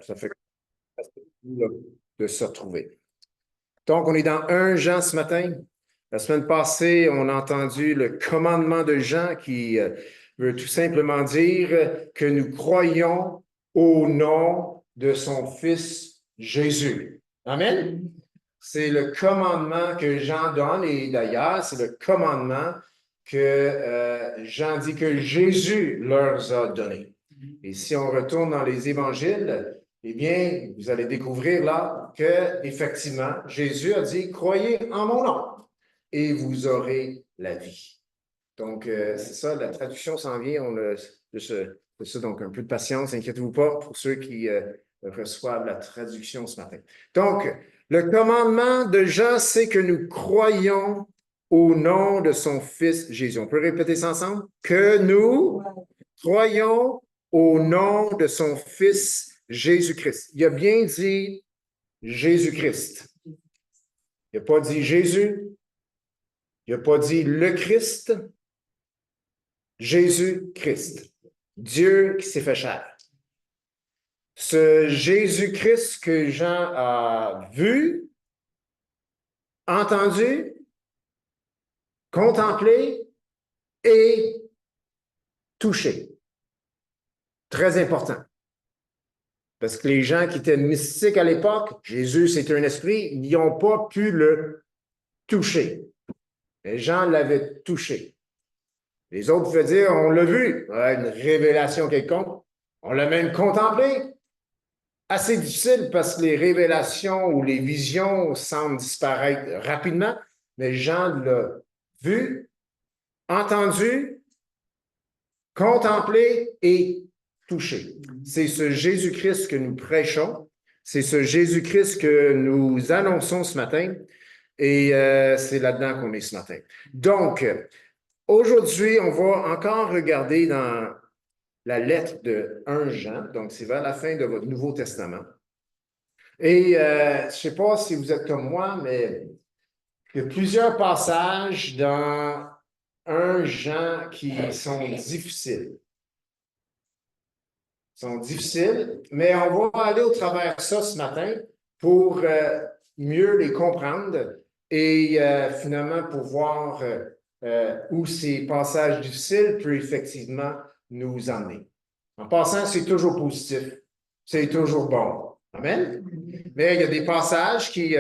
Ça fait de se retrouver. Donc, on est dans 1 Jean ce matin. La semaine passée, on a entendu le commandement de Jean qui veut tout simplement dire que nous croyons au nom de son Fils Jésus. Amen. C'est le commandement que Jean donne et d'ailleurs, c'est le commandement que Jean dit que Jésus leur a donné. Et si on retourne dans les évangiles, eh bien, vous allez découvrir là que, effectivement, Jésus a dit, croyez en mon nom et vous aurez la vie. Donc, c'est ça, la traduction s'en vient. On a de ça, donc un peu de patience, inquiétez-vous pas pour ceux qui reçoivent la traduction ce matin. Donc, le commandement de Jean, c'est que nous croyons au nom de son Fils Jésus. On peut répéter ça ensemble? Que nous croyons au nom de son Fils Jésus-Christ. Il a bien dit Jésus-Christ. Il n'a pas dit Jésus. Il n'a pas dit le Christ. Jésus-Christ. Dieu qui s'est fait chair. Ce Jésus-Christ que Jean a vu, entendu, contemplé et touché. Très important. Parce que les gens qui étaient mystiques à l'époque, Jésus, c'est un esprit, ils n'ont pas pu le toucher. Les gens l'avaient touché. Les autres pouvaient dire, on l'a vu, une révélation quelconque. On l'a même contemplé. Assez difficile parce que les révélations ou les visions semblent disparaître rapidement, mais Jean l'a vu, entendu, contemplé et touché. C'est ce Jésus-Christ que nous prêchons, c'est ce Jésus-Christ que nous annonçons ce matin, et c'est là-dedans qu'on est ce matin. Donc, aujourd'hui, on va encore regarder dans la lettre de 1 Jean, donc c'est vers la fin de votre Nouveau Testament. Et je ne sais pas si vous êtes comme moi, mais il y a plusieurs passages dans 1 Jean qui sont difficiles. Mais on va aller au travers de ça ce matin pour mieux les comprendre et finalement pour voir où ces passages difficiles peuvent effectivement nous emmener. En passant, c'est toujours positif, c'est toujours bon. Amen? Mais il y a des passages qui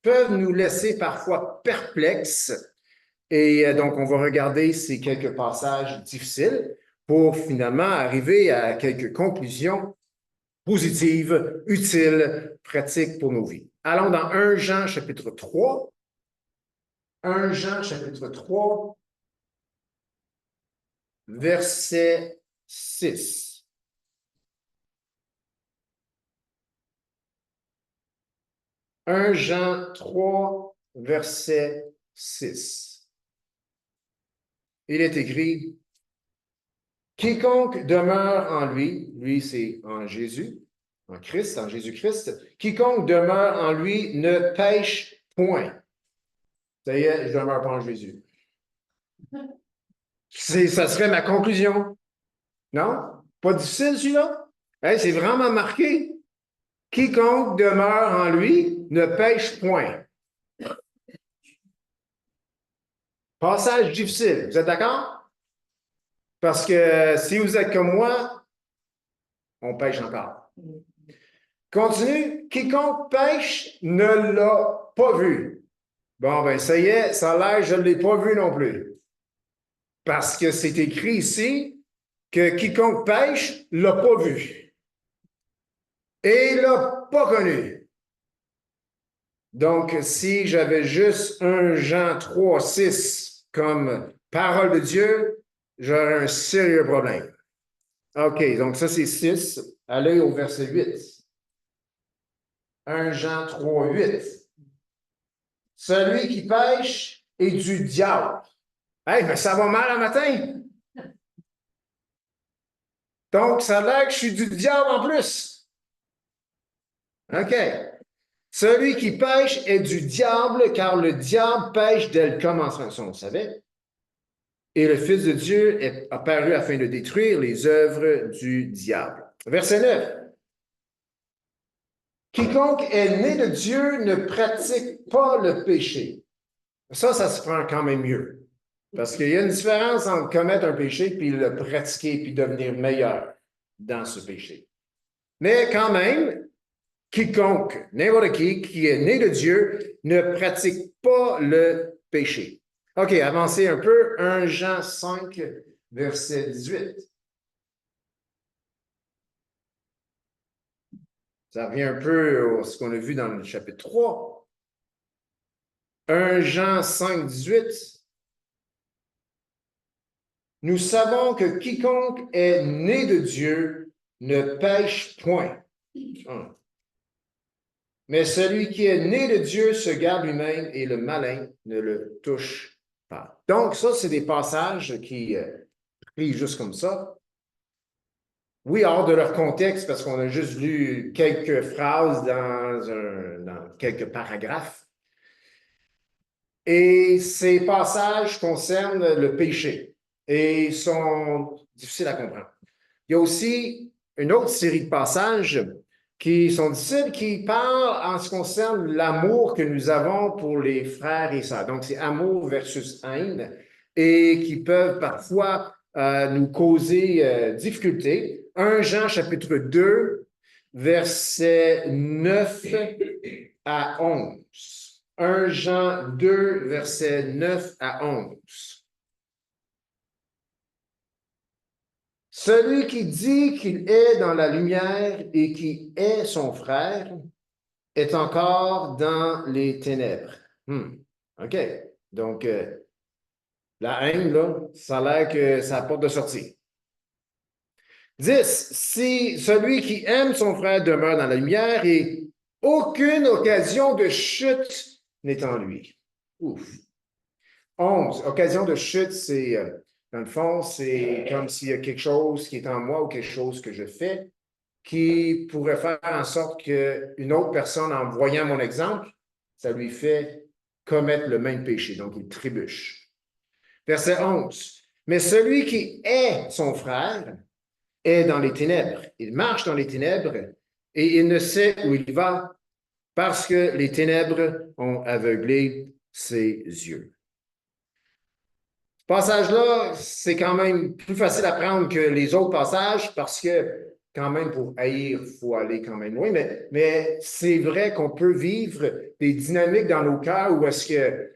peuvent nous laisser parfois perplexes et donc on va regarder ces quelques passages difficiles pour finalement arriver à quelques conclusions positives, utiles, pratiques pour nos vies. Allons dans 1 Jean chapitre 3. 1 Jean chapitre 3, verset 6. « 1 Jean 3, verset 6. Il est écrit, « Quiconque demeure en lui, lui c'est en Jésus, en Christ, en Jésus-Christ, quiconque demeure en lui ne pêche point. » Ça y est, je demeure pas en Jésus. Ça serait ma conclusion. Non? Pas difficile, celui-là? Hey, c'est vraiment marqué. Quiconque demeure en lui ne pêche point. Passage difficile. Vous êtes d'accord? Parce que si vous êtes comme moi, on pêche encore. Continue. Quiconque pêche ne l'a pas vu. Bon, ben, ça y est, ça a l'air, je ne l'ai pas vu non plus. Parce que c'est écrit ici que quiconque pêche ne l'a pas vu. Et ne l'a pas connu. Donc, si j'avais juste 1 Jean 3, 6 comme parole de Dieu, j'aurais un sérieux problème. OK, donc ça c'est 6. Allez au verset 8. 1 Jean 3, 8. Celui qui pêche est du diable. Hey, mais ça va mal un matin. Donc, ça a l'air que je suis du diable en plus. OK. Celui qui pêche est du diable, car le diable pêche dès le commencement. Ça, on le savait. Et le Fils de Dieu est apparu afin de détruire les œuvres du diable. Verset 9. Quiconque est né de Dieu ne pratique pas le péché. Ça se prend quand même mieux. Parce qu'il y a une différence entre commettre un péché puis le pratiquer puis devenir meilleur dans ce péché. Mais quand même, quiconque, n'importe qui est né de Dieu, ne pratique pas le péché. OK, avancez un peu. 1 Jean 5, verset 18. Ça revient un peu à ce qu'on a vu dans le chapitre 3. 1 Jean 5, 18. Nous savons que quiconque est né de Dieu ne pêche point. Mais celui qui est né de Dieu se garde lui-même et le malin ne le touche pas. Donc, ça, c'est des passages qui pris juste comme ça. Oui, hors de leur contexte, parce qu'on a juste lu quelques phrases dans quelques paragraphes. Et ces passages concernent le péché et sont difficiles à comprendre. Il y a aussi une autre série de passages qui sont difficiles, qui parlent en ce qui concerne l'amour que nous avons pour les frères et sœurs. Donc, c'est amour versus haine et qui peuvent parfois nous causer difficulté. 1 Jean chapitre 2, versets 9 à 11. 1 Jean 2, versets 9 à 11. Celui qui dit qu'il est dans la lumière et qui est son frère est encore dans les ténèbres. OK. Donc, la haine, là, ça a l'air que ça apporte de sortie. 10. Si celui qui aime son frère demeure dans la lumière et aucune occasion de chute n'est en lui. Ouf. 11. Occasion de chute, c'est, dans le fond, c'est comme s'il y a quelque chose qui est en moi ou quelque chose que je fais qui pourrait faire en sorte qu'une autre personne, en voyant mon exemple, ça lui fait commettre le même péché. Donc, il trébuche. Verset 11. Mais celui qui est son frère est dans les ténèbres. Il marche dans les ténèbres et il ne sait où il va parce que les ténèbres ont aveuglé ses yeux. Ce passage-là, c'est quand même plus facile à prendre que les autres passages parce que quand même, pour haïr, il faut aller quand même loin. Mais c'est vrai qu'on peut vivre des dynamiques dans nos cœurs où est-ce que,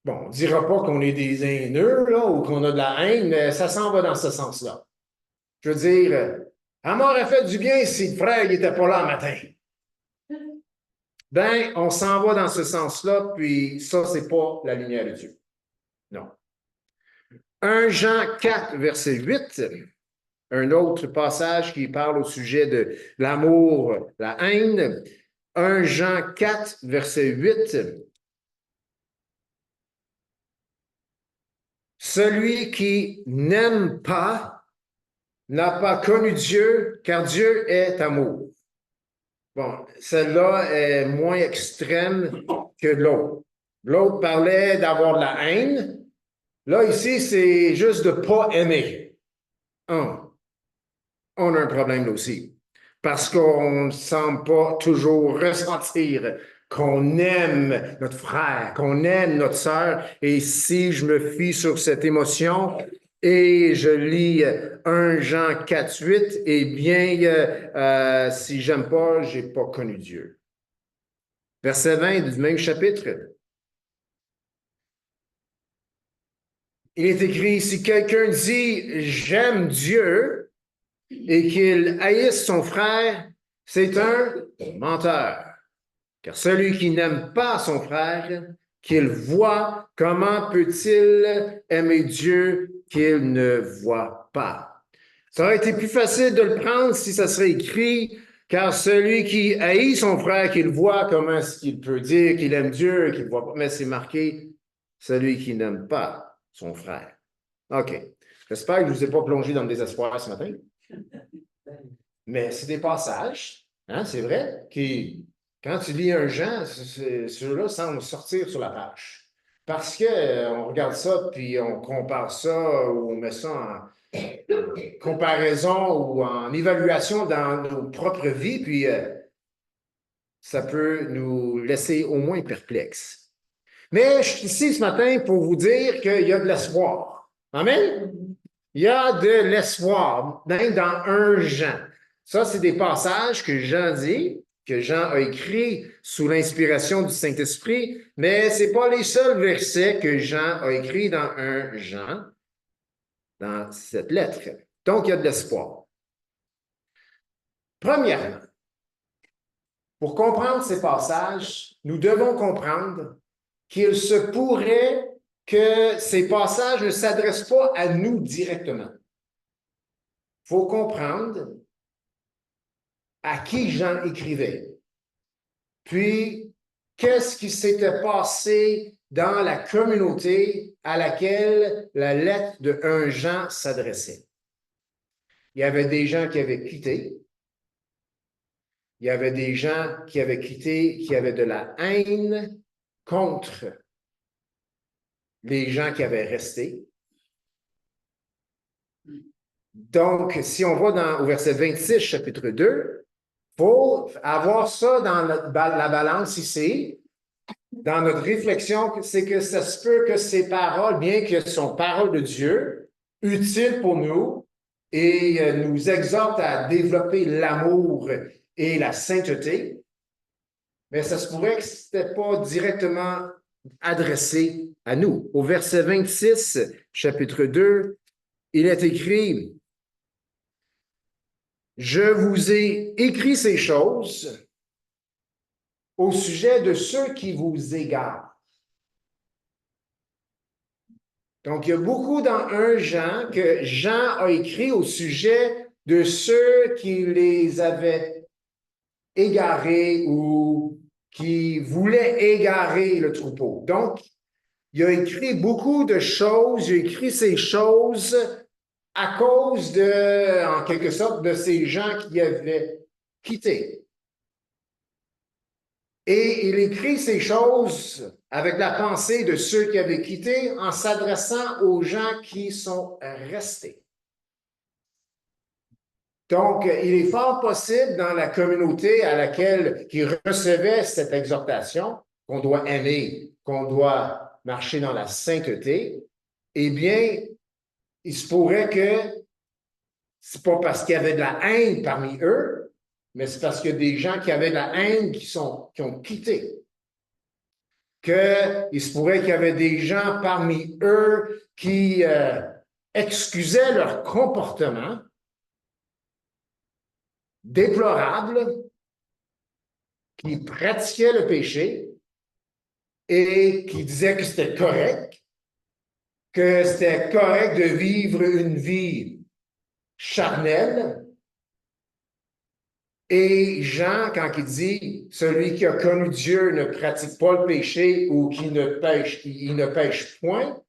bon, on ne dira pas qu'on est des haineux là, ou qu'on a de la haine, mais ça s'en va dans ce sens-là. Je veux dire, elle m'aurait fait du bien si le frère n'était pas là le matin. Ben, on s'en va dans ce sens-là, puis ça, c'est pas la lumière de Dieu. Non. 1 Jean 4, verset 8, un autre passage qui parle au sujet de l'amour, la haine. 1 Jean 4, verset 8. Celui qui n'aime pas n'a pas connu Dieu, car Dieu est amour. Bon, celle-là est moins extrême que l'autre. L'autre parlait d'avoir de la haine. Là, ici, c'est juste de ne pas aimer. On a un problème là aussi. Parce qu'on ne semble pas toujours ressentir qu'on aime notre frère, qu'on aime notre sœur. Et si je me fie sur cette émotion et je lis 1 Jean 4, 8, eh bien, si j'aime pas, j'ai pas connu Dieu. Verset 20 du même chapitre. Il est écrit, si quelqu'un dit j'aime Dieu et qu'il haïsse son frère, c'est un menteur. Car celui qui n'aime pas son frère, qu'il voit, comment peut-il aimer Dieu qu'il ne voit pas? Ça aurait été plus facile de le prendre si ça serait écrit, car celui qui haït son frère, qu'il voit, comment est-ce qu'il peut dire qu'il aime Dieu et qu'il ne voit pas? Mais c'est marqué, celui qui n'aime pas son frère. OK. J'espère que je ne vous ai pas plongé dans le désespoir ce matin. Mais c'est des passages, hein, c'est vrai, qui, quand tu lis un Jean, ceux-là semblent sortir sur la page. Parce qu'on regarde ça, puis on compare ça, ou on met ça en comparaison ou en évaluation dans nos propres vies, puis ça peut nous laisser au moins perplexes. Mais je suis ici ce matin pour vous dire qu'il y a de l'espoir. Amen? Il y a de l'espoir, même dans 1 Jean. Ça, c'est des passages que Jean dit, que Jean a écrit sous l'inspiration du Saint-Esprit, mais ce n'est pas les seuls versets que Jean a écrits dans 1 Jean, dans cette lettre. Donc, il y a de l'espoir. Premièrement, pour comprendre ces passages, nous devons comprendre qu'il se pourrait que ces passages ne s'adressent pas à nous directement. Il faut comprendre à qui Jean écrivait. Puis, qu'est-ce qui s'était passé dans la communauté à laquelle la lettre de 1 Jean s'adressait. Il y avait des gens qui avaient quitté. Il y avait des gens qui avaient quitté, qui avaient de la haine contre les gens qui avaient resté. Donc, si on va au verset 26, chapitre 2, il faut avoir ça dans la balance ici, dans notre réflexion, c'est que ça se peut que ces paroles, bien que ce sont paroles de Dieu, utiles pour nous et nous exhortent à développer l'amour et la sainteté, mais ça se pourrait que ce n'était pas directement adressé à nous. Au verset 26, chapitre 2, il est écrit: « Je vous ai écrit ces choses au sujet de ceux qui vous égarent. » Donc, il y a beaucoup dans 1 Jean que Jean a écrit au sujet de ceux qui les avaient égarés ou qui voulaient égarer le troupeau. Donc, il a écrit beaucoup de choses, il a écrit ces choses à cause de, en quelque sorte, de ces gens qui avaient quitté. Et il écrit ces choses avec la pensée de ceux qui avaient quitté en s'adressant aux gens qui sont restés. Donc, il est fort possible dans la communauté à laquelle qui recevait cette exhortation qu'on doit aimer, qu'on doit marcher dans la sainteté, eh bien, il se pourrait que c'est pas parce qu'il y avait de la haine parmi eux, mais c'est parce qu'il y a des gens qui avaient de la haine qui ont quitté. Qu'il se pourrait qu'il y avait des gens parmi eux qui excusaient leur comportement déplorable, qui pratiquaient le péché et qui disaient que c'était correct de vivre une vie charnelle. Et Jean, quand il dit « Celui qui a connu Dieu ne pratique pas le péché ou il ne pêche point »,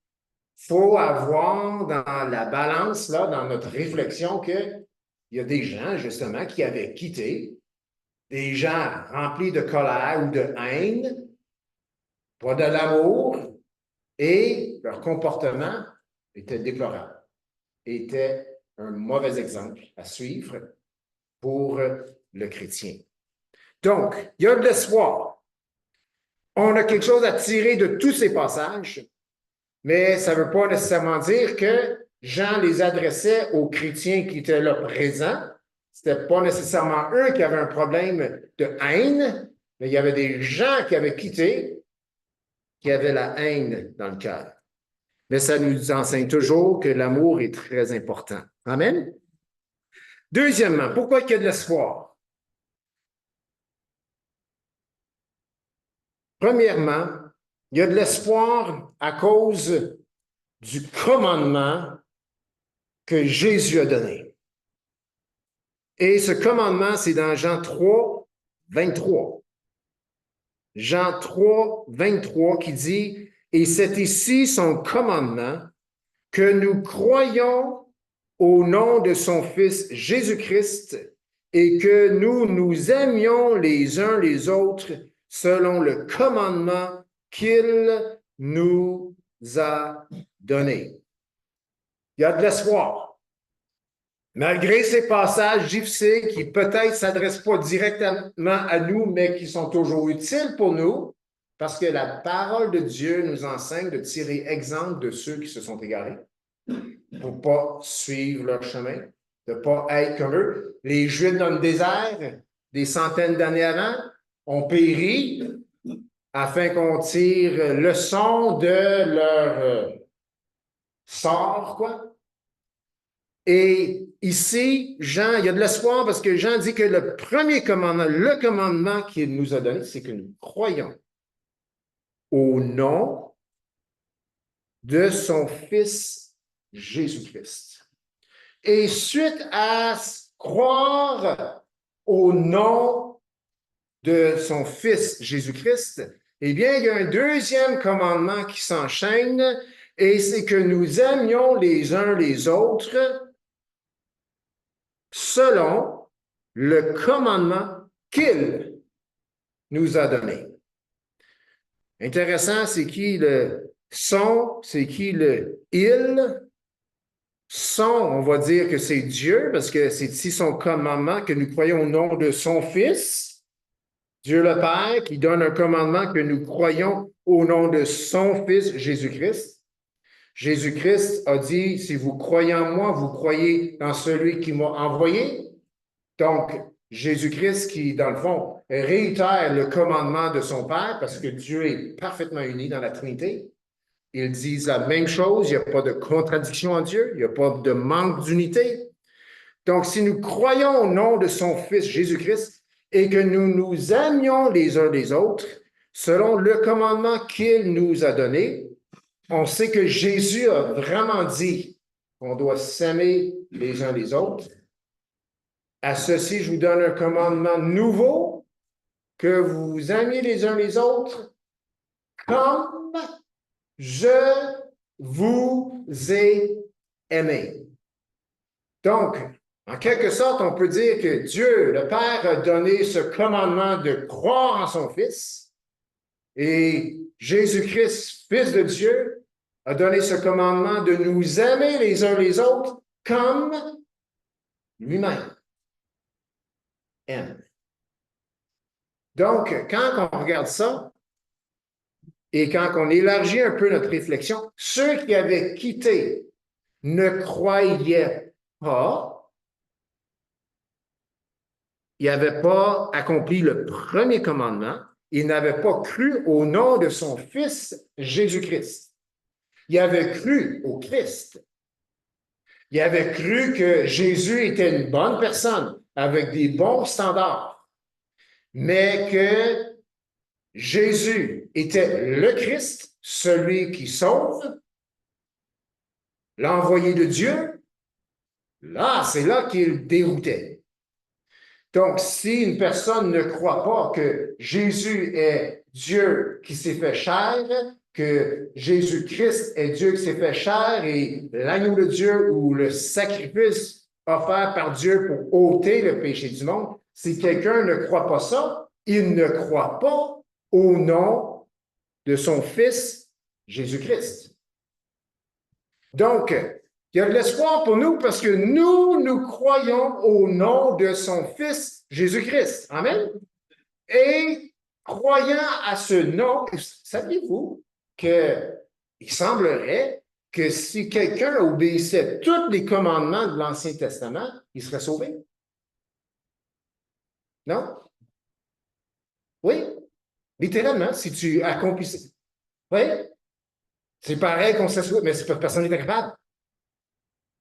il faut avoir dans la balance, là, dans notre réflexion, qu'il y a des gens, justement, qui avaient quitté, des gens remplis de colère ou de haine, pas de l'amour, et leur comportement était déplorable, était un mauvais exemple à suivre pour le chrétien. Donc, il y a de l'espoir. On a quelque chose à tirer de tous ces passages, mais ça ne veut pas nécessairement dire que Jean les adressait aux chrétiens qui étaient là présents. Ce n'était pas nécessairement eux qui avaient un problème de haine, mais il y avait des gens qui avaient quitté, qui avaient la haine dans le cœur. Mais ça nous enseigne toujours que l'amour est très important. Amen? Deuxièmement, pourquoi il y a de l'espoir? Premièrement, il y a de l'espoir à cause du commandement que Jésus a donné. Et ce commandement, c'est dans Jean 3, 23. Jean 3, 23 qui dit « Et c'est ici son commandement, que nous croyons au nom de son Fils Jésus-Christ et que nous nous aimions les uns les autres selon le commandement qu'il nous a donné. » Il y a de l'espoir. Malgré ces passages difficiles qui peut-être ne s'adressent pas directement à nous, mais qui sont toujours utiles pour nous, parce que la parole de Dieu nous enseigne de tirer exemple de ceux qui se sont égarés pour ne pas suivre leur chemin, de ne pas être comme eux. Les Juifs dans le désert, des centaines d'années avant, ont péri afin qu'on tire leçon de leur sort, quoi. Et ici, Jean, il y a de l'espoir parce que Jean dit que le premier commandement, le commandement qu'il nous a donné, c'est que nous croyons au nom de son Fils Jésus-Christ. Et suite à croire au nom de son Fils Jésus-Christ, eh bien, il y a un deuxième commandement qui s'enchaîne et c'est que nous aimions les uns les autres selon le commandement qu'il nous a donné. Intéressant, c'est qui le son, c'est qui le il. Son, on va dire que c'est Dieu, parce que c'est ici son commandement que nous croyons au nom de son Fils, Dieu le Père, qui donne un commandement que nous croyons au nom de son Fils, Jésus-Christ. Jésus-Christ a dit, si vous croyez en moi, vous croyez en celui qui m'a envoyé. Donc, Jésus-Christ qui, dans le fond, réitère le commandement de son Père, parce que Dieu est parfaitement uni dans la Trinité. Ils disent la même chose, il n'y a pas de contradiction en Dieu, il n'y a pas de manque d'unité. Donc, si nous croyons au nom de son Fils Jésus-Christ et que nous nous aimions les uns les autres, selon le commandement qu'il nous a donné, on sait que Jésus a vraiment dit qu'on doit s'aimer les uns les autres. À ceci, je vous donne un commandement nouveau, que vous vous aimiez les uns les autres comme je vous ai aimé. Donc, en quelque sorte, on peut dire que Dieu, le Père, a donné ce commandement de croire en son Fils et Jésus-Christ, Fils de Dieu, a donné ce commandement de nous aimer les uns les autres comme lui-même aime. Donc, quand on regarde ça, et quand on élargit un peu notre réflexion, ceux qui avaient quitté ne croyaient pas, ils n'avaient pas accompli le premier commandement, ils n'avaient pas cru au nom de son Fils Jésus-Christ. Ils avaient cru au Christ. Ils avaient cru que Jésus était une bonne personne avec des bons standards, mais que Jésus était le Christ, celui qui sauve, l'envoyé de Dieu. Là, c'est là qu'il déroutait. Donc, si une personne ne croit pas que Jésus est Dieu qui s'est fait chair, que Jésus-Christ est Dieu qui s'est fait chair et l'agneau de Dieu ou le sacrifice offert par Dieu pour ôter le péché du monde, si quelqu'un ne croit pas ça, il ne croit pas au nom de son Fils Jésus-Christ. Donc, il y a de l'espoir pour nous parce que nous croyons au nom de son Fils Jésus-Christ. Amen. Et croyant à ce nom, saviez-vous qu'il semblerait que si quelqu'un obéissait tous les commandements de l'Ancien Testament, il serait sauvé? Non? Oui, littéralement, si tu accomplissais. Oui, c'est pareil qu'on s'assoit, mais personne n'est capable.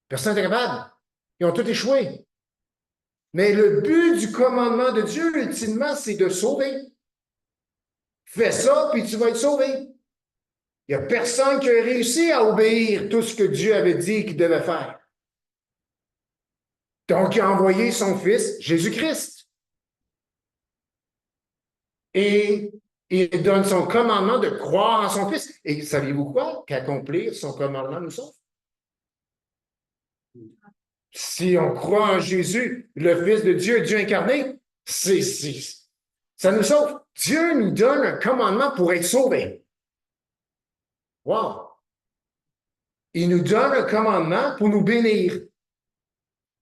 Personne n'est capable. Ils ont tous échoué. Mais le but du commandement de Dieu, ultimement, c'est de sauver. Fais ça, puis tu vas être sauvé. Il n'y a personne qui a réussi à obéir tout ce que Dieu avait dit qu'il devait faire. Donc, il a envoyé son Fils, Jésus-Christ. Et il donne son commandement de croire en son Fils. Et saviez-vous quoi? Qu'accomplir son commandement nous sauve. Si on croit en Jésus, le Fils de Dieu, Dieu incarné, ça nous sauve. Dieu nous donne un commandement pour être sauvés. Wow! Il nous donne un commandement pour nous bénir.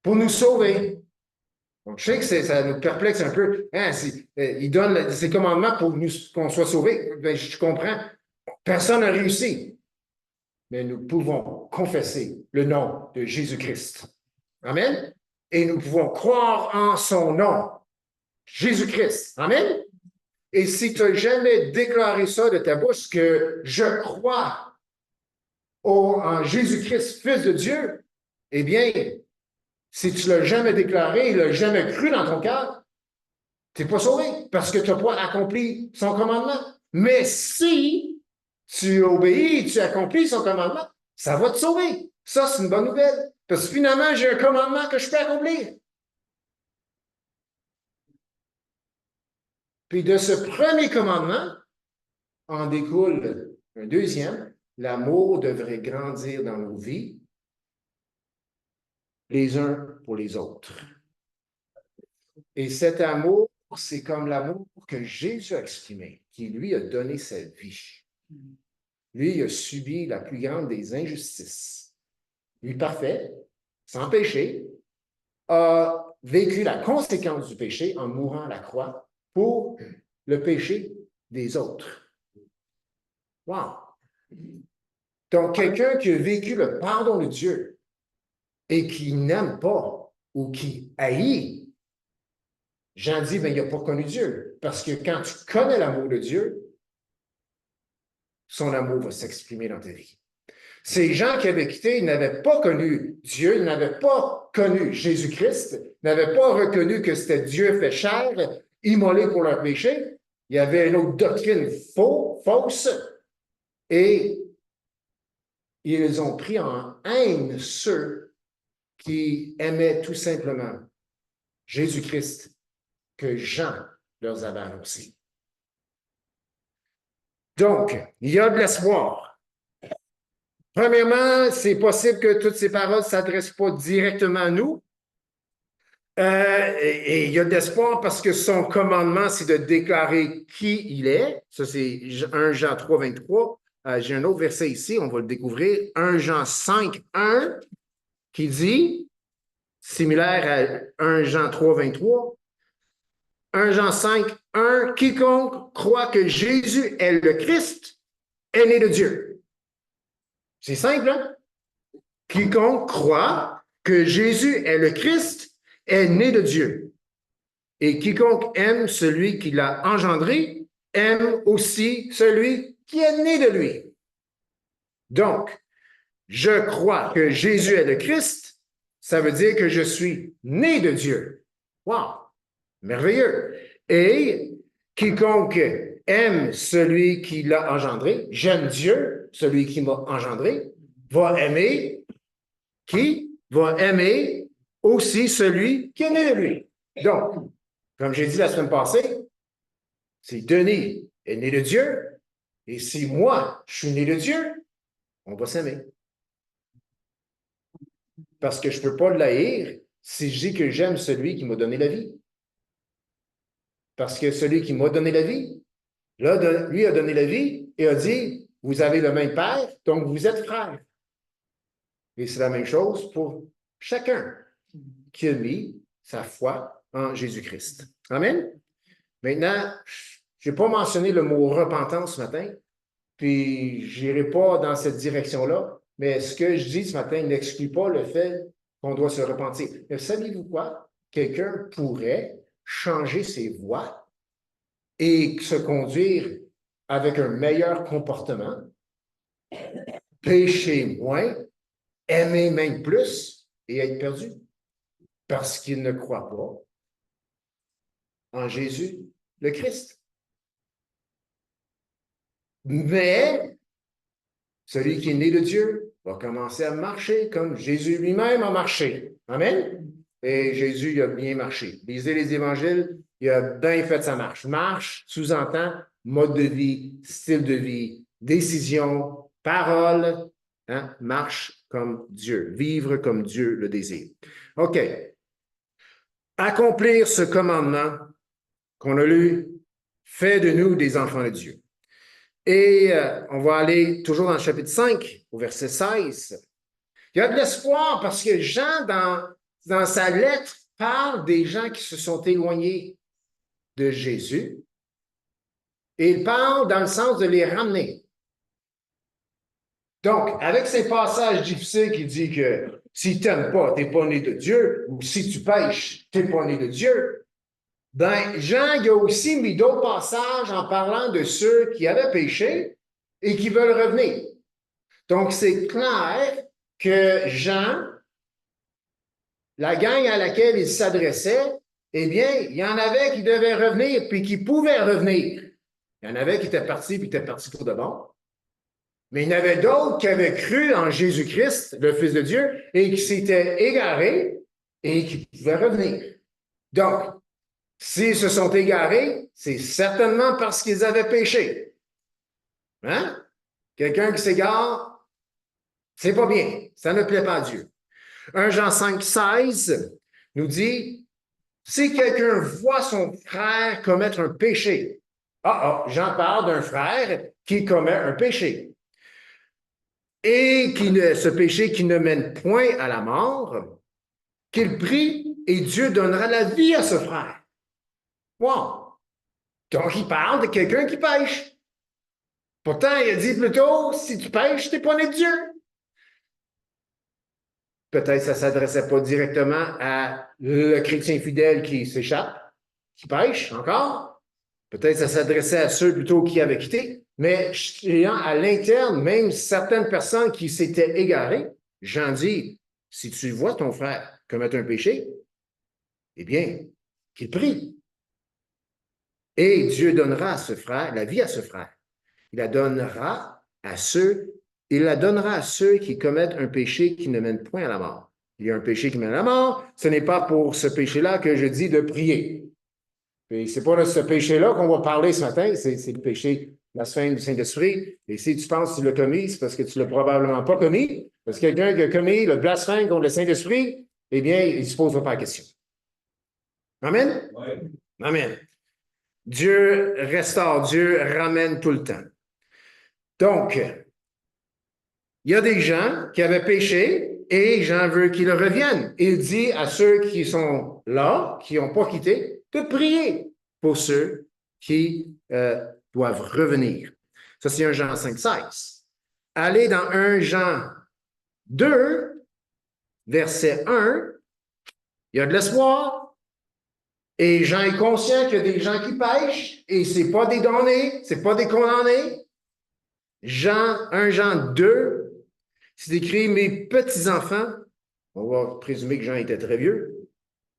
pour nous sauver. Donc, je sais que ça nous perplexe un peu. Hein, il donne ses commandements pour qu'on soit sauvés. Ben, je comprends. Personne n'a réussi. Mais nous pouvons confesser le nom de Jésus-Christ. Amen. Et nous pouvons croire en son nom, Jésus-Christ. Amen. Et si tu n'as jamais déclaré ça de ta bouche, que je crois en Jésus-Christ, Fils de Dieu, eh bien, si tu ne l'as jamais déclaré, il ne l'a jamais cru dans ton cœur, tu n'es pas sauvé parce que tu n'as pas accompli son commandement. Mais si tu obéis, tu accomplis son commandement, ça va te sauver. Ça, c'est une bonne nouvelle. Parce que finalement, j'ai un commandement que je peux accomplir. Puis de ce premier commandement, en découle un deuxième. L'amour devrait grandir dans nos vies, les uns pour les autres. Et cet amour, c'est comme l'amour que Jésus a exprimé, qui lui a donné sa vie. Lui, il a subi la plus grande des injustices. Lui, parfait, sans péché, a vécu la conséquence du péché en mourant à la croix pour le péché des autres. Wow! Donc, quelqu'un qui a vécu le pardon de Dieu et qui n'aime pas ou qui haït, Jean dit, ben, il n'a pas connu Dieu. Parce que quand tu connais l'amour de Dieu, son amour va s'exprimer dans ta vie. Ces gens qui avaient quitté, ils n'avaient pas connu Dieu, ils n'avaient pas connu Jésus-Christ, n'avaient pas reconnu que c'était Dieu fait chair, immolé pour leur péché. Il y avait une autre doctrine fausse et ils ont pris en haine ceux qui aimaient tout simplement Jésus-Christ que Jean leur avait annoncé. Donc, il y a de l'espoir. Premièrement, c'est possible que toutes ces paroles ne s'adressent pas directement à nous. Et il y a de l'espoir parce que son commandement, c'est de déclarer qui il est. Ça, c'est 1 Jean 3, 23. J'ai un autre verset ici, on va le découvrir. 1 Jean 5, 1, qui dit, similaire à 1 Jean 3, 23, 1 Jean 5, 1, quiconque croit que Jésus est le Christ est né de Dieu. C'est simple, hein? Quiconque croit que Jésus est le Christ est né de Dieu. Et quiconque aime celui qui l'a engendré aime aussi celui qui est né de lui. Donc, je crois que Jésus est le Christ, ça veut dire que je suis né de Dieu. Wow! Merveilleux. Et quiconque aime celui qui l'a engendré, j'aime Dieu, celui qui m'a engendré, va aimer qui? Va aimer aussi celui qui est né de lui. Donc, comme j'ai dit la semaine passée, si Denis est né de Dieu, et si moi, je suis né de Dieu, on va s'aimer. Parce que je ne peux pas l'haïr si je dis que j'aime celui qui m'a donné la vie. Parce que celui qui m'a donné la vie, là, lui a donné la vie et a dit, vous avez le même père, donc vous êtes frères. Et c'est la même chose pour chacun qui a mis sa foi en Jésus-Christ. Amen? Maintenant, je n'ai pas mentionné le mot repentance ce matin, puis je n'irai pas dans cette direction-là, mais ce que je dis ce matin n'exclut pas le fait qu'on doit se repentir. Mais savez-vous quoi? Quelqu'un pourrait changer ses voies et se conduire avec un meilleur comportement, pécher moins, aimer même plus et être perdu parce qu'il ne croit pas en Jésus, le Christ. Mais celui qui est né de Dieu va commencer à marcher comme Jésus lui-même a marché. Amen? Et Jésus, il a bien marché. Lisez les évangiles, il a bien fait sa marche. Marche sous-entend mode de vie, style de vie, décision, parole, hein? Marche comme Dieu, vivre comme Dieu le désire. OK. Accomplir ce commandement qu'on a lu fait de nous des enfants de Dieu. Et on va aller toujours dans le chapitre 5, au verset 16. Il y a de l'espoir parce que Jean, dans dans sa lettre, parle des gens qui se sont éloignés de Jésus. Et il parle dans le sens de les ramener. Donc, avec ces passages difficiles qui dit que si tu n'aimes pas, tu n'es pas né de Dieu, ou si tu pêches, tu n'es pas né de Dieu, ben, Jean, il a aussi mis d'autres passages en parlant de ceux qui avaient péché et qui veulent revenir. Donc, c'est clair que Jean, la gang à laquelle il s'adressait, eh bien, il y en avait qui devaient revenir puis qui pouvaient revenir. Il y en avait qui étaient partis puis étaient partis pour de bon. Mais il y en avait d'autres qui avaient cru en Jésus-Christ, le Fils de Dieu, et qui s'étaient égarés et qui pouvaient revenir. Donc, s'ils se sont égarés, c'est certainement parce qu'ils avaient péché. Hein? Quelqu'un qui s'égare, c'est pas bien. Ça ne plaît pas à Dieu. 1 Jean 5, 16 nous dit, si quelqu'un voit son frère commettre un péché, Jean parle d'un frère qui commet un péché. Et ce péché qui ne mène point à la mort, qu'il prie et Dieu donnera la vie à ce frère. Wow! Donc, il parle de quelqu'un qui pêche. Pourtant, il a dit plutôt, si tu pêches, tu n'es pas né de Dieu. Peut-être que ça ne s'adressait pas directement à le chrétien fidèle qui s'échappe, qui pêche encore. Peut-être que ça s'adressait à ceux plutôt qui avaient quitté. Mais à l'interne, même certaines personnes qui s'étaient égarées, Jean dit, si tu vois ton frère commettre un péché, eh bien, qu'il prie. Et Dieu donnera à ce frère, la vie à ce frère. Il la donnera à ceux qui commettent un péché qui ne mène point à la mort. Il y a un péché qui mène à la mort, ce n'est pas pour ce péché-là que je dis de prier. Et c'est pas de ce péché-là qu'on va parler ce matin, c'est le péché blasphème du Saint-Esprit. Et si tu penses que tu l'as commis, c'est parce que tu ne l'as probablement pas commis. Parce que quelqu'un qui a commis le blasphème contre le Saint-Esprit, eh bien, il ne se posera pas la question. Amen? Oui. Amen. Dieu restaure, Dieu ramène tout le temps. Donc, il y a des gens qui avaient péché et Jean veut qu'ils reviennent. Il dit à ceux qui sont là, qui n'ont pas quitté, de prier pour ceux qui doivent revenir. Ça, c'est 1 Jean 5, 16. Allez dans 1 Jean 2, verset 1, il y a de l'espoir. Et Jean est conscient qu'il y a des gens qui pêchent et ce n'est pas des damnés, ce n'est pas des condamnés. 1 Jean 2, c'est écrit « Mes petits-enfants », on va présumer que Jean était très vieux,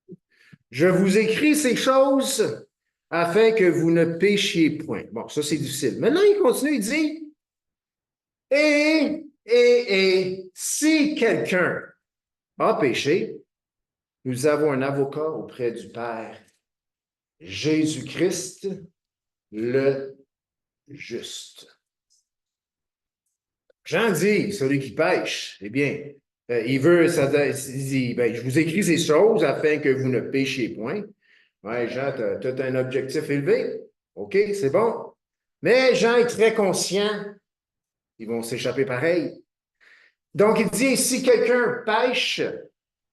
« Je vous écris ces choses afin que vous ne péchiez point. » Bon, ça c'est difficile. Maintenant, il continue, il dit « Et si quelqu'un a péché, nous avons un avocat auprès du Père, Jésus-Christ, le juste. » Jean dit, celui qui pêche, eh bien, il dit, ben, je vous écris ces choses afin que vous ne péchiez point. Ouais, Jean, tu as un objectif élevé. OK, c'est bon. Mais Jean est très conscient. Ils vont s'échapper pareil. Donc, il dit, si quelqu'un pêche,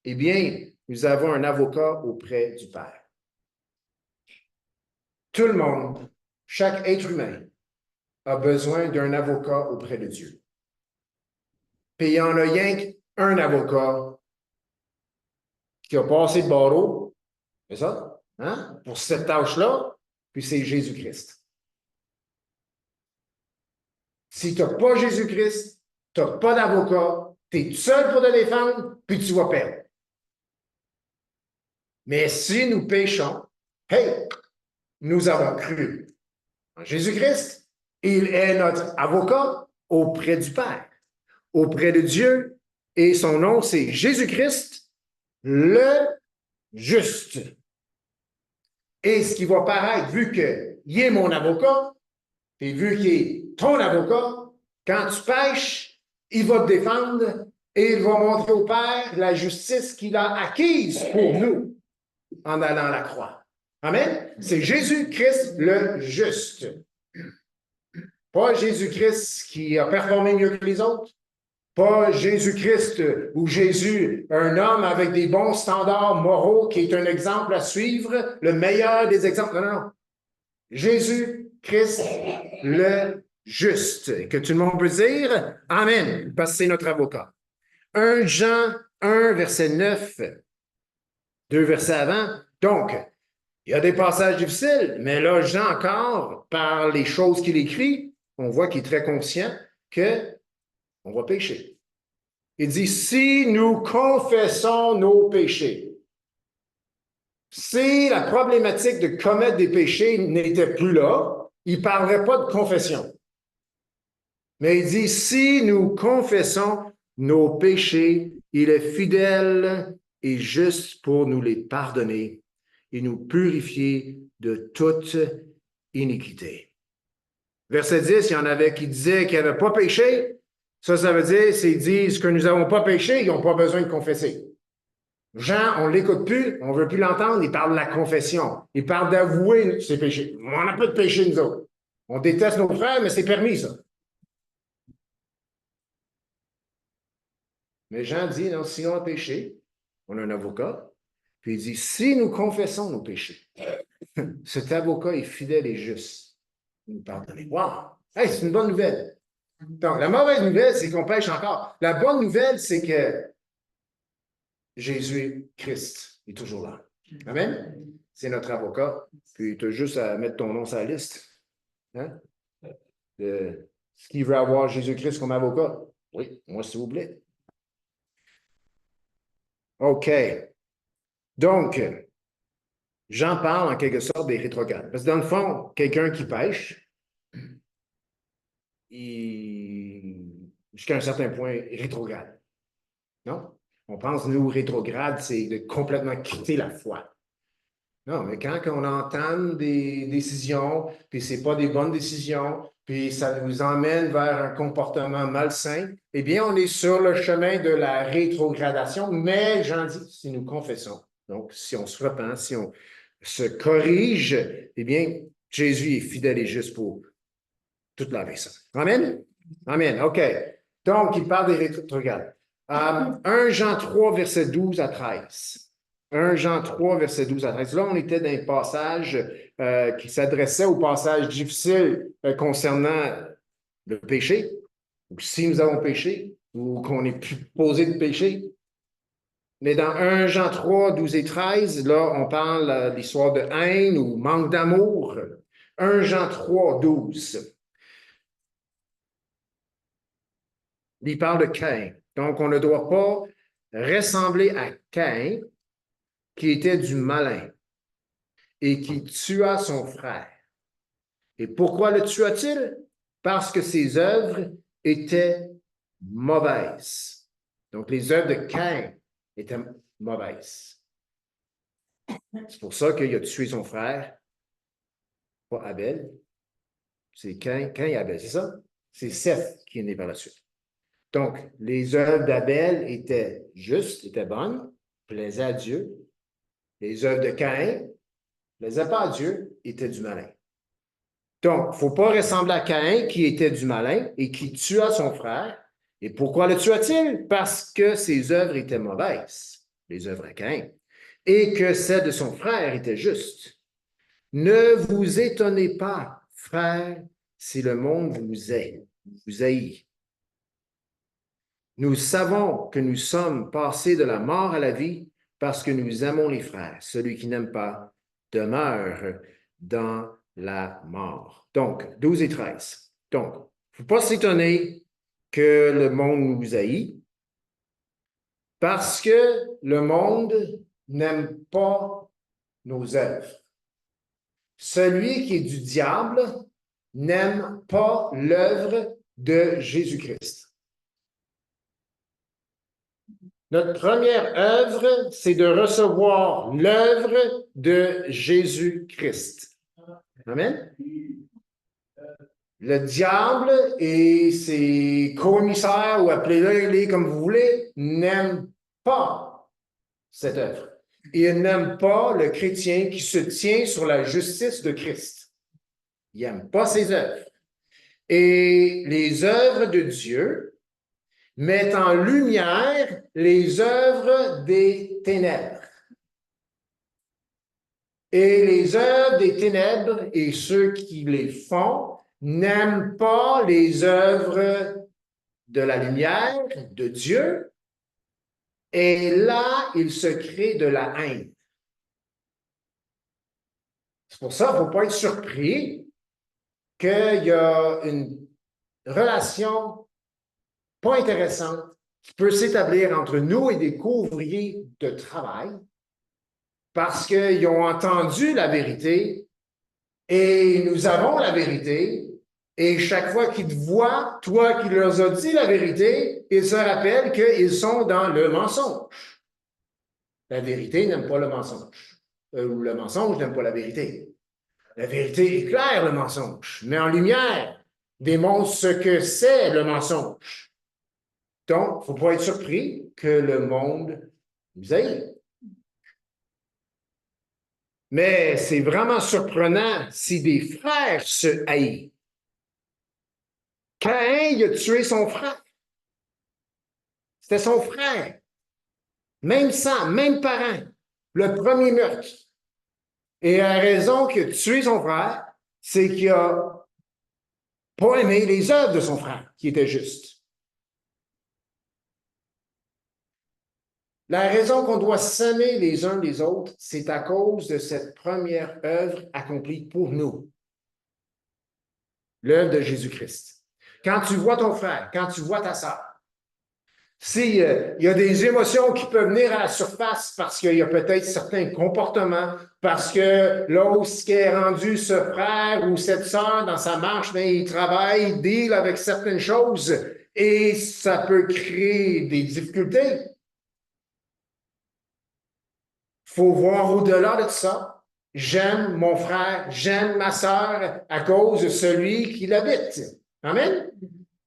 eh bien, nous avons un avocat auprès du Père. Tout le monde, chaque être humain, a besoin d'un avocat auprès de Dieu. Puis il y en a rien qu'un avocat qui a passé le barreau, c'est ça, hein, pour cette tâche-là, puis c'est Jésus-Christ. Si tu n'as pas Jésus-Christ, tu n'as pas d'avocat, tu es seul pour te défendre, puis tu vas perdre. Mais si nous péchons, hey, nous avons cru en Jésus-Christ, il est notre avocat auprès du Père, auprès de Dieu, et son nom, c'est Jésus-Christ, le juste. Et ce qui va paraître, vu qu'il est mon avocat, et vu qu'il est ton avocat, quand tu pêches, il va te défendre et il va montrer au Père la justice qu'il a acquise pour nous en allant à la croix. Amen? C'est Jésus-Christ le juste. Pas Jésus-Christ qui a performé mieux que les autres, Pas Jésus-Christ ou Jésus, un homme avec des bons standards moraux qui est un exemple à suivre, le meilleur des exemples. Non, non, non. Jésus-Christ, le juste. Et que tout le monde peut dire Amen, parce que c'est notre avocat. 1 Jean 1, verset 9, 2 versets avant. Donc, il y a des passages difficiles, mais là, Jean encore, par les choses qu'il écrit, on voit qu'il est très conscient qu'on va pécher. Il dit, si nous confessons nos péchés, si la problématique de commettre des péchés n'était plus là, il ne parlerait pas de confession. Mais il dit, si nous confessons nos péchés, il est fidèle et juste pour nous les pardonner et nous purifier de toute iniquité. Verset 10, il y en avait qui disaient qu'ils n'avaient pas péché. Ça veut dire, s'ils disent que nous n'avons pas péché, ils n'ont pas besoin de confesser. Jean, on ne l'écoute plus, on ne veut plus l'entendre, il parle de la confession. Il parle d'avouer ses péchés. On n'a pas de péché, nous autres. On déteste nos frères, mais c'est permis, ça. Mais Jean dit, non, si on a péché, on a un avocat, puis il dit, si nous confessons nos péchés, cet avocat est fidèle et juste. Il nous pardonne. Wow! Hey, c'est une bonne nouvelle. Donc, la mauvaise nouvelle, c'est qu'on pêche encore. La bonne nouvelle, c'est que Jésus-Christ est toujours là. Amen? C'est notre avocat. Puis tu as juste à mettre ton nom sur la liste. Hein? Est-ce qu'il veut avoir Jésus-Christ comme avocat? Oui, moi, s'il vous plaît. OK. Donc, j'en parle en quelque sorte des rétrogrades. Parce que dans le fond, quelqu'un qui pêche, jusqu'à un certain point, rétrograde. Non? On pense, nous, rétrograde, c'est de complètement quitter la foi. Non, mais quand on entame des décisions, puis ce n'est pas des bonnes décisions, puis ça nous emmène vers un comportement malsain, eh bien, on est sur le chemin de la rétrogradation, mais j'en dis, si nous confessons, donc si on se repent, si on se corrige, eh bien, Jésus est fidèle et juste pour toute la vie. Amen? Amen, OK. Donc, il parle des rétrogrades. 1 Jean 3, verset 12 à 13. 1 Jean 3, verset 12 à 13. Là, on était dans un passage qui s'adressait au passage difficile concernant le péché, ou si nous avons péché, ou qu'on est plus posé de péché. Mais dans 1 Jean 3, 12 et 13, là, on parle de l'histoire de haine ou manque d'amour. 1 Jean 3, 12. Il parle de Caïn. Donc, on ne doit pas ressembler à Caïn, qui était du malin et qui tua son frère. Et pourquoi le tua-t-il? Parce que ses œuvres étaient mauvaises. Donc, les œuvres de Caïn étaient mauvaises. C'est pour ça qu'il a tué son frère, pas Abel. C'est Caïn et Abel, c'est ça? C'est Seth qui est né par la suite. Donc, les œuvres d'Abel étaient justes, étaient bonnes, plaisaient à Dieu. Les œuvres de Caïn ne plaisaient pas à Dieu, étaient du malin. Donc, il ne faut pas ressembler à Caïn qui était du malin et qui tua son frère. Et pourquoi le tua-t-il? Parce que ses œuvres étaient mauvaises, les œuvres de Caïn, et que celles de son frère étaient justes. Ne vous étonnez pas, frères, si le monde vous haït. Nous savons que nous sommes passés de la mort à la vie parce que nous aimons les frères. Celui qui n'aime pas demeure dans la mort. Donc, 12 et 13. Donc, il ne faut pas s'étonner que le monde nous haït parce que le monde n'aime pas nos œuvres. Celui qui est du diable n'aime pas l'œuvre de Jésus-Christ. Notre première œuvre, c'est de recevoir l'œuvre de Jésus-Christ. Amen. Le diable et ses commissaires, ou appelez-les comme vous voulez, n'aiment pas cette œuvre. Ils n'aiment pas le chrétien qui se tient sur la justice de Christ. Ils n'aiment pas ses œuvres. Et les œuvres de Dieu, met en lumière les œuvres des ténèbres. Et les œuvres des ténèbres et ceux qui les font n'aiment pas les œuvres de la lumière de Dieu. Et là, il se crée de la haine. C'est pour ça qu'il ne faut pas être surpris qu'il y a une relation pas intéressante qui peut s'établir entre nous et des couvriers de travail parce qu'ils ont entendu la vérité et nous avons la vérité. Et chaque fois qu'ils te voient, toi qui leur as dit la vérité, ils se rappellent qu'ils sont dans le mensonge. La vérité n'aime pas le mensonge. Ou le mensonge n'aime pas la vérité. La vérité éclaire le mensonge, met en lumière, démontre ce que c'est le mensonge. Donc, il ne faut pas être surpris que le monde nous haït. Mais c'est vraiment surprenant si des frères se haïssent. Caïn, il a tué son frère. C'était son frère. Même sang, même parent. Le premier meurtre. Et la raison qu'il a tué son frère, c'est qu'il n'a pas aimé les œuvres de son frère, qui étaient justes. La raison qu'on doit s'aimer les uns les autres, c'est à cause de cette première œuvre accomplie pour nous. L'œuvre de Jésus-Christ. Quand tu vois ton frère, quand tu vois ta sœur, s'il y a des émotions qui peuvent venir à la surface parce qu'il y a peut-être certains comportements, parce que lorsqu'il est rendu ce frère ou cette sœur dans sa marche, bien, il travaille, il deal avec certaines choses et ça peut créer des difficultés. Il faut voir au-delà de ça. J'aime mon frère, j'aime ma sœur à cause de celui qui l'habite. Amen?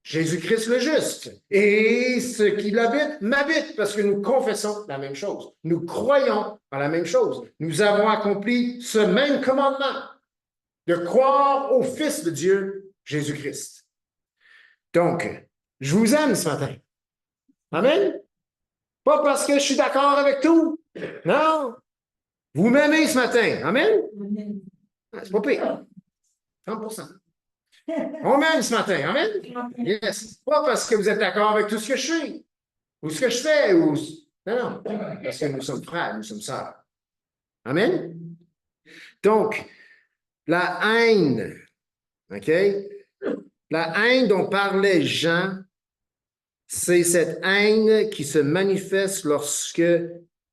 Jésus-Christ le juste. Et ce qui l'habite m'habite parce que nous confessons la même chose. Nous croyons en la même chose. Nous avons accompli ce même commandement de croire au Fils de Dieu, Jésus-Christ. Donc, je vous aime ce matin. Amen? Pas parce que je suis d'accord avec tout. Non. Vous m'aimez ce matin. Amen? C'est pas pire. 30%. On m'aime ce matin. Amen? Yes. Pas parce que vous êtes d'accord avec tout ce que je suis, ou ce que je fais, ou... Non, non. Parce que nous sommes frères, nous sommes sœurs. Amen? Donc, la haine, OK? La haine dont parlait Jean, c'est cette haine qui se manifeste lorsque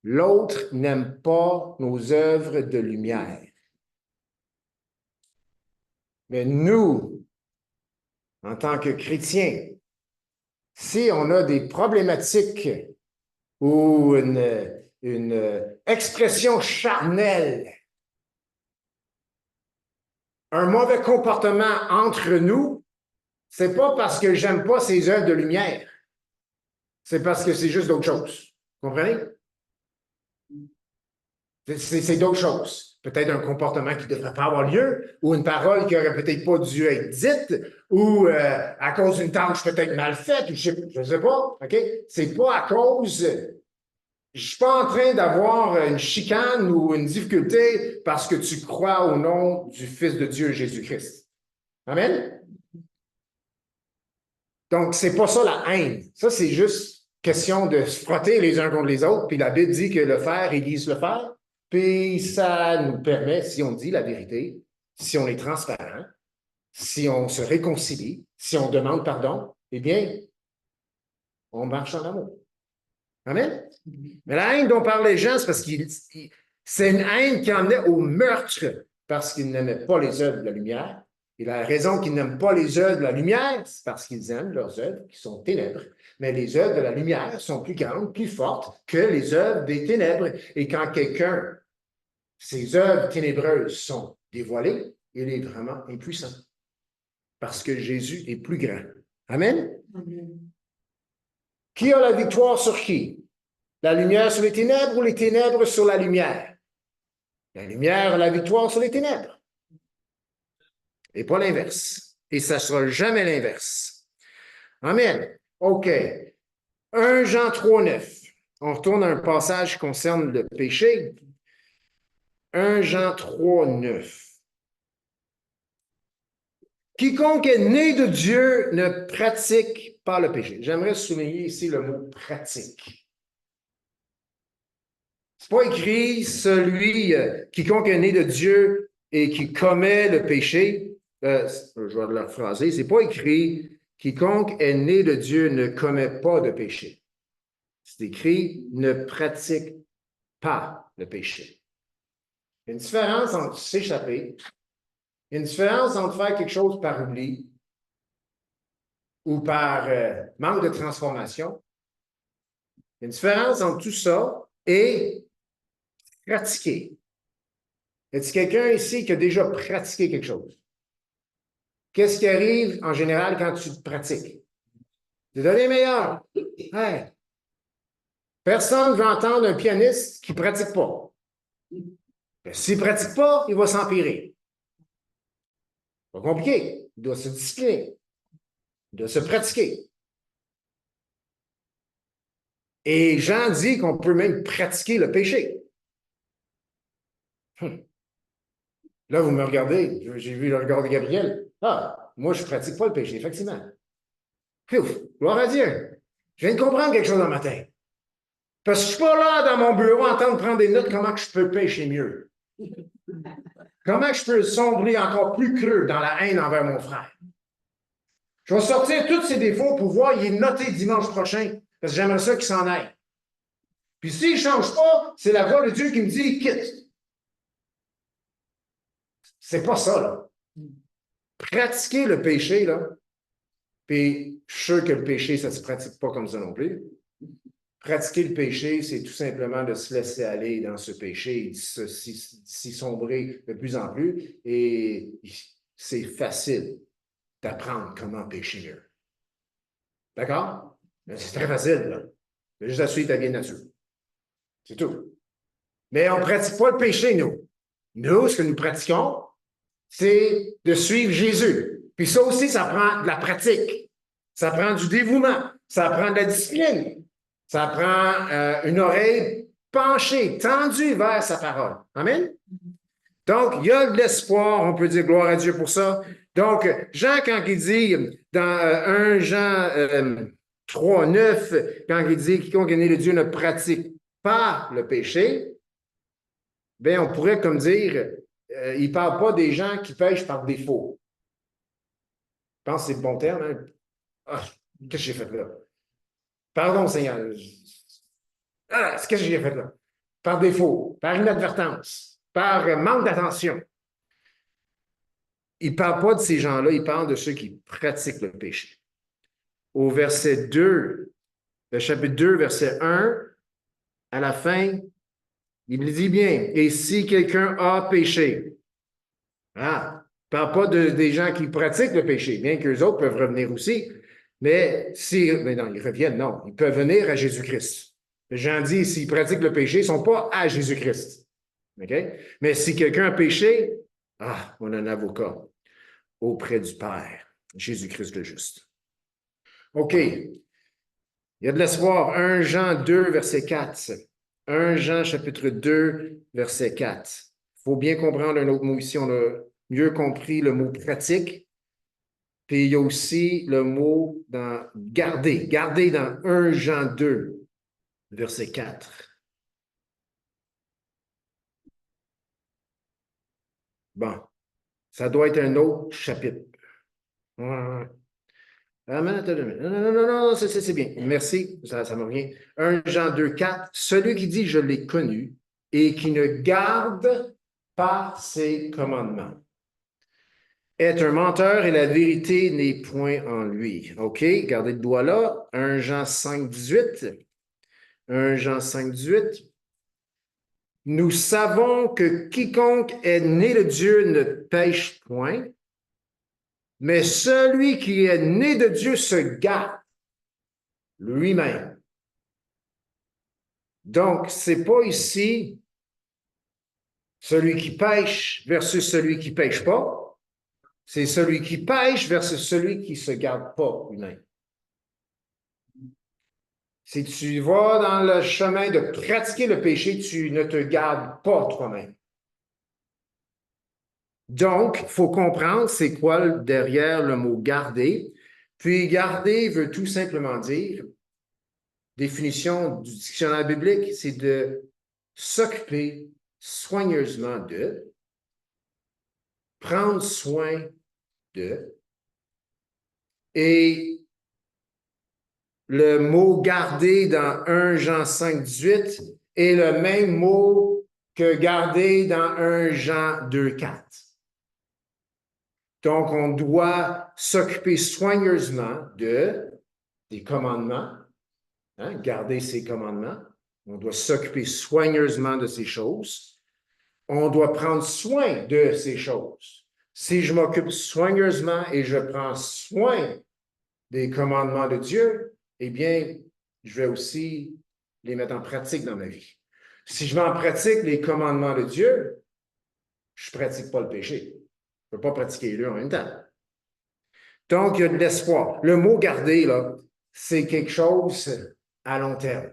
l'autre n'aime pas nos œuvres de lumière. Mais nous, en tant que chrétiens, si on a des problématiques ou une expression charnelle, un mauvais comportement entre nous, c'est pas parce que j'aime pas ces œuvres de lumière, c'est parce que c'est juste d'autres choses. Vous comprenez? C'est d'autres choses. Peut-être un comportement qui ne devrait pas avoir lieu, ou une parole qui n'aurait peut-être pas dû être dite, ou à cause d'une tâche peut-être mal faite, ou je ne sais pas. OK? C'est pas à cause. Je ne suis pas en train d'avoir une chicane ou une difficulté parce que tu crois au nom du Fils de Dieu, Jésus-Christ. Amen? Donc, c'est pas ça la haine. Ça, c'est juste question de se frotter les uns contre les autres. Puis la Bible dit que le fer aiguise le fer. Puis ça nous permet, si on dit la vérité, si on est transparent, si on se réconcilie, si on demande pardon, eh bien, on marche en amour. Amen? Mais la haine dont parlait Jean, c'est parce que c'est une haine qui emmenait au meurtre parce qu'ils n'aimaient pas les œuvres de la lumière. Et la raison qu'ils n'aiment pas les œuvres de la lumière, c'est parce qu'ils aiment leurs œuvres qui sont ténèbres. Mais les œuvres de la lumière sont plus grandes, plus fortes que les œuvres des ténèbres. Et quand quelqu'un, ses œuvres ténébreuses sont dévoilées, il est vraiment impuissant. Parce que Jésus est plus grand. Amen? Amen. Qui a la victoire sur qui? La lumière sur les ténèbres ou les ténèbres sur la lumière? La lumière a la victoire sur les ténèbres. Et pas l'inverse. Et ça ne sera jamais l'inverse. Amen. OK. 1 Jean 3,9. On retourne à un passage qui concerne le péché. 1 Jean 3,9. Quiconque est né de Dieu ne pratique pas le péché. J'aimerais souligner ici le mot pratique. C'est pas écrit celui quiconque est né de Dieu et qui commet le péché. Je vais le rephraser. C'est pas écrit quiconque est né de Dieu ne commet pas de péché. C'est écrit ne pratique pas le péché. Il y a une différence entre s'échapper, il y a une différence entre faire quelque chose par oubli ou par manque de transformation. Il y a une différence entre tout ça et pratiquer. Y a-t-il quelqu'un ici qui a déjà pratiqué quelque chose? Qu'est-ce qui arrive en général quand tu te pratiques? Tu deviens meilleur. Hey. Personne ne veut entendre un pianiste qui ne pratique pas. S'il ne pratique pas, il va s'empirer. Pas compliqué. Il doit se discipliner. Il doit se pratiquer. Et Jean dit qu'on peut même pratiquer le péché. Là, vous me regardez. J'ai vu le regard de Gabriel. Ah, moi, je ne pratique pas le péché, effectivement. Ouf, gloire à Dieu. Je viens de comprendre quelque chose dans ma tête. Parce que je ne suis pas là dans mon bureau en train de prendre des notes comment je peux pécher mieux. Comment je peux sombrer encore plus creux dans la haine envers mon frère. Je vais sortir tous ses défauts pour voir, il est noté dimanche prochain, parce que j'aimerais ça qu'il s'en aille. Puis s'il ne change pas, c'est la voix de Dieu qui me dit quitte. C'est pas ça, là. Pratiquer le péché, là, puis je suis sûr que le péché, ça ne se pratique pas comme ça non plus. Pratiquer le péché, c'est tout simplement de se laisser aller dans ce péché, s'y sombrer de plus en plus. Et c'est facile d'apprendre comment pécher mieux. D'accord? C'est très facile, là. C'est juste à suivre ta vieille nature. C'est tout. Mais on ne pratique pas le péché, nous. Nous, ce que nous pratiquons, c'est de suivre Jésus. Puis ça aussi, ça prend de la pratique. Ça prend du dévouement. Ça prend de la discipline. Ça prend une oreille penchée, tendue vers sa parole. Amen? Donc, il y a de l'espoir, on peut dire gloire à Dieu pour ça. Donc, Jean, quand il dit dans 1 Jean 3, 9, quand il dit quiconque est né de Dieu ne pratique pas le péché, bien, on pourrait comme dire, il ne parle pas des gens qui pêchent par défaut. Je pense que c'est le bon terme. Hein? Ah, qu'est-ce que j'ai fait là? Pardon, Seigneur. Ah, qu'est-ce que j'ai fait là? Par défaut, par inadvertance, par manque d'attention. Il ne parle pas de ces gens-là, il parle de ceux qui pratiquent le péché. Au verset 2, le chapitre 2, verset 1, à la fin, il dit bien, et si quelqu'un a péché, ah, il ne parle pas des gens qui pratiquent le péché, bien qu'eux autres peuvent revenir aussi, mais non, ils reviennent, non, ils peuvent venir à Jésus-Christ. Jean dit, s'ils pratiquent le péché, ils ne sont pas à Jésus-Christ. Okay? Mais si quelqu'un a péché, on a un avocat auprès du Père, Jésus-Christ le juste. OK. Il y a de l'espoir. 1 Jean 2, verset 4. 1 Jean, chapitre 2, verset 4. Il faut bien comprendre un autre mot ici. On a mieux compris le mot pratique. Puis il y a aussi le mot dans garder. Garder dans 1 Jean 2, verset 4. Bon, ça doit être un autre chapitre. Non, c'est bien. Merci, ça me revient. 1 Jean 2, 4. Celui qui dit je l'ai connu et qui ne garde pas ses commandements est un menteur et la vérité n'est point en lui. OK, gardez le doigt là. 1 Jean 5, 18. 1 Jean 5, 18. Nous savons que quiconque est né de Dieu ne pêche point, mais celui qui est né de Dieu se garde lui-même. Donc, ce n'est pas ici celui qui pêche versus celui qui ne pêche pas. C'est celui qui pêche versus celui qui ne se garde pas lui-même. Si tu vas dans le chemin de pratiquer le péché, tu ne te gardes pas toi-même. Donc, il faut comprendre c'est quoi derrière le mot garder. Puis, garder veut tout simplement dire, définition du dictionnaire biblique, c'est de s'occuper soigneusement de, prendre soin de, et le mot garder dans 1 Jean 5, 18 est le même mot que garder dans 1 Jean 2, 4. Donc, on doit s'occuper soigneusement des commandements, hein, garder ses commandements. On doit s'occuper soigneusement de ces choses. On doit prendre soin de ces choses. Si je m'occupe soigneusement et je prends soin des commandements de Dieu, eh bien, je vais aussi les mettre en pratique dans ma vie. Si je mets en pratique les commandements de Dieu, je ne pratique pas le péché. Je ne peux pas pratiquer les deux en même temps. Donc, il y a de l'espoir. Le mot garder, là, c'est quelque chose à long terme.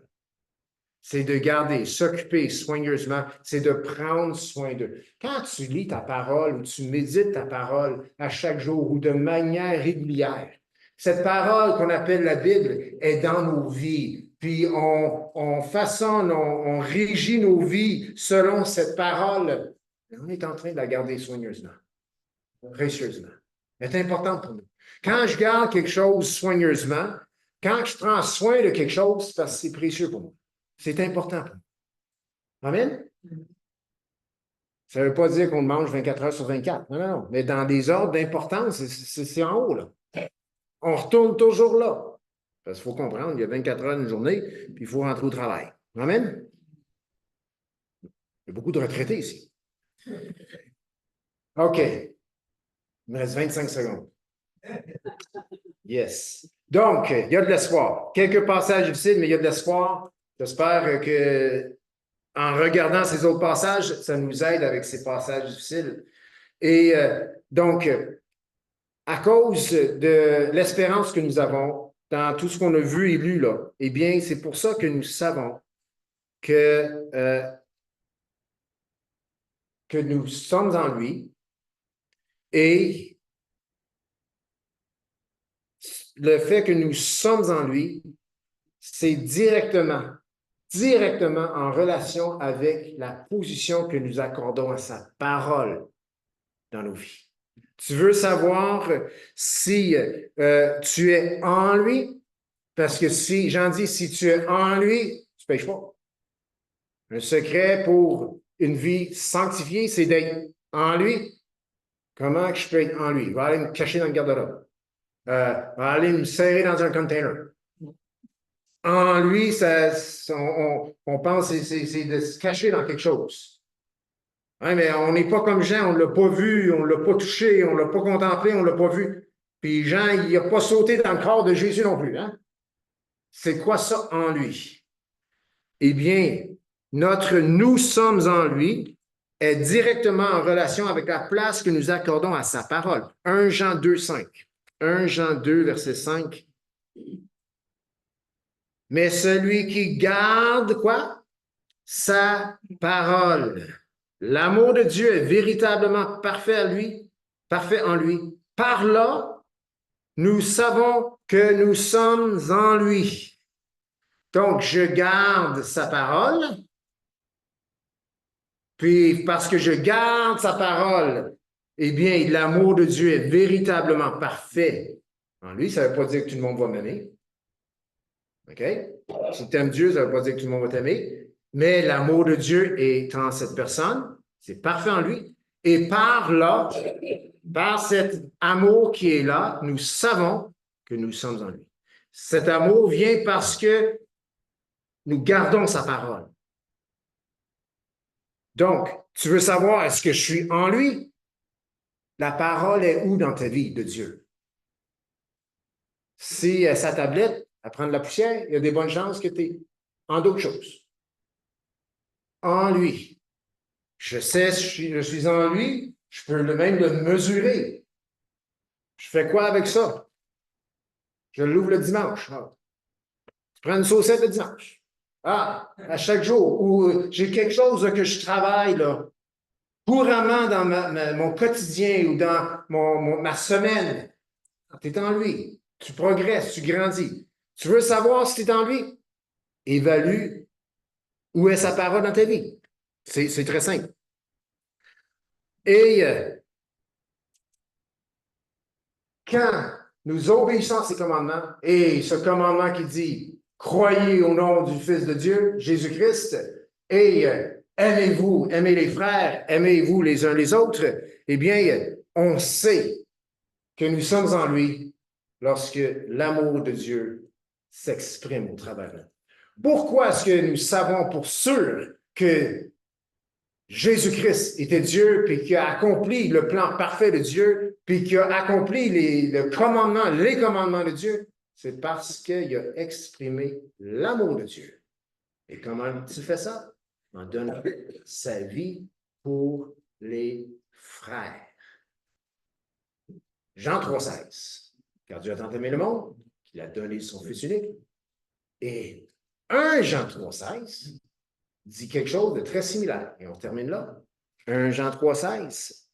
C'est de garder, s'occuper soigneusement, c'est de prendre soin d'eux. Quand tu lis ta parole ou tu médites ta parole à chaque jour ou de manière régulière, cette parole qu'on appelle la Bible est dans nos vies. Puis on façonne, on régit nos vies selon cette parole. On est en train de la garder soigneusement, précieusement. Elle est importante pour nous. Quand je garde quelque chose soigneusement, quand je prends soin de quelque chose, c'est parce que c'est précieux pour moi. C'est important pour nous. Amen? Ça ne veut pas dire qu'on le mange 24 heures sur 24. Non, non, non. Mais dans des ordres d'importance, c'est en haut, là. On retourne toujours là. Parce qu'il faut comprendre, il y a 24 heures d'une journée, puis il faut rentrer au travail. Amen? Il y a beaucoup de retraités ici. OK. Il me reste 25 secondes. Yes. Donc, il y a de l'espoir. Quelques passages difficiles, mais il y a de l'espoir. J'espère que en regardant ces autres passages, ça nous aide avec ces passages difficiles. Et donc, à cause de l'espérance que nous avons dans tout ce qu'on a vu et lu là, eh bien, c'est pour ça que nous savons que nous sommes en lui et le fait que nous sommes en lui, c'est directement en relation avec la position que nous accordons à sa parole dans nos vies. Tu veux savoir si tu es en lui? Parce que si, Jean dit, si tu es en lui, tu ne pêches pas. Un secret pour une vie sanctifiée, c'est d'être en lui. Comment je peux être en lui? Je vais aller me cacher dans le garde-robe. Je vais aller me serrer dans un container. En lui, on pense que c'est de se cacher dans quelque chose. Hein, mais on n'est pas comme Jean, on ne l'a pas vu, on ne l'a pas touché, on ne l'a pas contemplé, on ne l'a pas vu. Puis Jean, il n'a pas sauté dans le corps de Jésus non plus. Hein? C'est quoi ça en lui? Eh bien, notre nous sommes en lui est directement en relation avec la place que nous accordons à sa parole. 1 Jean 2, 5. 1 Jean 2, verset 5. Mais celui qui garde quoi? Sa parole. L'amour de Dieu est véritablement parfait à lui, parfait en lui. Par là, nous savons que nous sommes en lui. Donc, je garde sa parole, puis parce que je garde sa parole, eh bien, l'amour de Dieu est véritablement parfait en lui. Ça ne veut pas dire que tout le monde va m'aimer. OK? Si tu aimes Dieu, ça ne veut pas dire que tout le monde va t'aimer. Mais l'amour de Dieu est en cette personne. C'est parfait en lui. Et par là, par cet amour qui est là, nous savons que nous sommes en lui. Cet amour vient parce que nous gardons sa parole. Donc, tu veux savoir, est-ce que je suis en lui? La parole est où dans ta vie de Dieu? Si sa tablette, à prendre la poussière, il y a des bonnes chances que tu es en d'autres choses. En lui. Je sais si je suis en lui, je peux même le mesurer. Je fais quoi avec ça? Je l'ouvre le dimanche. Ah. prends une saucette le dimanche. Ah, à chaque jour. Ou j'ai quelque chose que je travaille là, couramment dans mon quotidien ou dans ma semaine. Tu es en lui. Tu progresses, tu grandis. Tu veux savoir si tu es en lui? Évalue où est sa parole dans ta vie. C'est très simple. Et quand nous obéissons à ces commandements, et ce commandement qui dit « Croyez au nom du Fils de Dieu, Jésus-Christ, et aimez-vous, aimez les frères, aimez-vous les uns les autres », eh bien, on sait que nous sommes en lui lorsque l'amour de Dieu s'exprime au travers de nous. Pourquoi est-ce que nous savons pour sûr que Jésus-Christ était Dieu, puis qui a accompli le plan parfait de Dieu, puis qui a accompli les commandements de Dieu? C'est parce qu'il a exprimé l'amour de Dieu. Et comment tu fais ça? En donnant sa vie pour les frères. Jean 3,16. Car Dieu a tant aimé le monde qu'il a donné son Fils unique. Et 1 Jean 3,16 dit quelque chose de très similaire. Et on termine là. 1 Jean 3,16.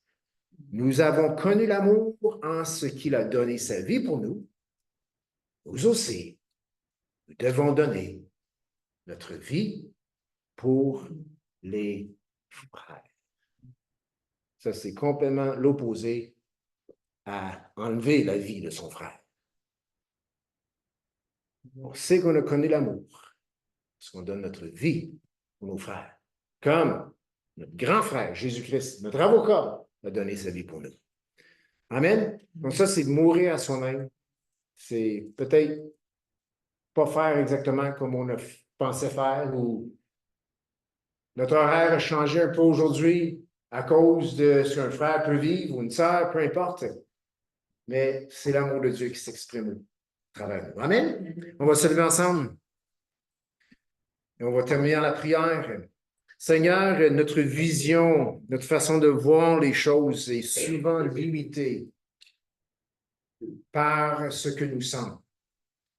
Nous avons connu l'amour en ce qu'il a donné sa vie pour nous. Nous aussi, nous devons donner notre vie pour les frères. Ça, c'est complètement l'opposé à enlever la vie de son frère. On sait qu'on a connu l'amour parce qu'on donne notre vie pour nos frères. Comme notre grand frère, Jésus-Christ, notre avocat, a donné sa vie pour nous. Amen. Donc ça, c'est de mourir à soi-même. C'est peut-être pas faire exactement comme on a pensé faire ou notre horaire a changé un peu aujourd'hui à cause de ce qu'un frère peut vivre ou une sœur, peu importe. Mais c'est l'amour de Dieu qui s'exprime au travers de nous. Amen. On va se lever ensemble. Et on va terminer en la prière. Seigneur, notre vision, notre façon de voir les choses est souvent limitée par ce que nous sommes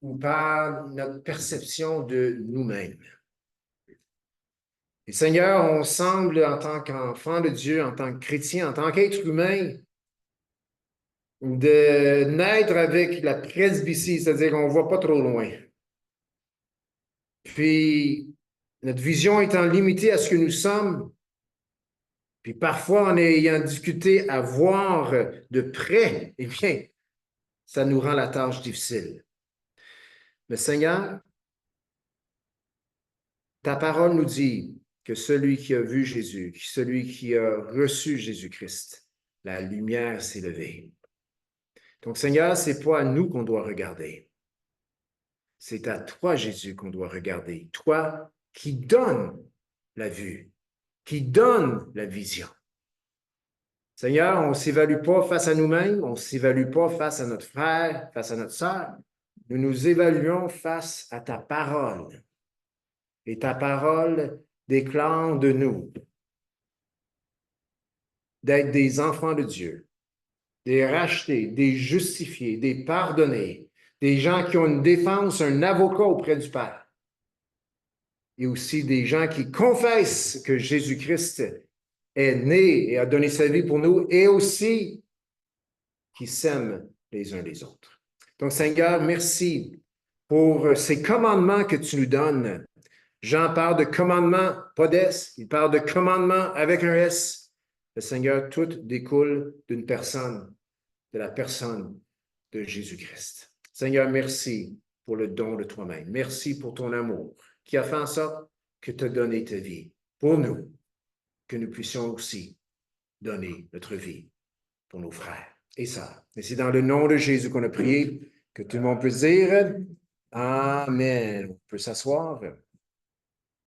ou par notre perception de nous-mêmes. Et Seigneur, on semble, en tant qu'enfant de Dieu, en tant que chrétien, en tant qu'être humain, de naître avec la presbytie, c'est-à-dire qu'on ne voit pas trop loin. Puis, notre vision étant limitée à ce que nous sommes, puis parfois en ayant discuté à voir de près, eh bien, ça nous rend la tâche difficile. Mais Seigneur, ta parole nous dit que celui qui a vu Jésus, celui qui a reçu Jésus-Christ, la lumière s'est levée. Donc, Seigneur, ce n'est pas à nous qu'on doit regarder. C'est à toi, Jésus, qu'on doit regarder. Toi qui donnes la vue, qui donnes la vision. Seigneur, on ne s'évalue pas face à nous-mêmes, on ne s'évalue pas face à notre frère, face à notre sœur. Nous nous évaluons face à ta parole. Et ta parole déclare de nous d'être des enfants de Dieu, des rachetés, des justifiés, des pardonnés, des gens qui ont une défense, un avocat auprès du Père. Et aussi des gens qui confessent que Jésus-Christ est né et a donné sa vie pour nous, et aussi qui s'aiment les uns les autres. Donc, Seigneur, merci pour ces commandements que tu nous donnes. Jean parle de commandements, pas d'S, il parle de commandements avec un S. Le Seigneur, tout découle d'une personne, de la personne de Jésus-Christ. Seigneur, merci pour le don de toi-même. Merci pour ton amour qui a fait en sorte que tu as donné ta vie pour nous, que nous puissions aussi donner notre vie pour nos frères et sœurs. Et c'est dans le nom de Jésus qu'on a prié, que tout le monde peut dire Amen. On peut s'asseoir.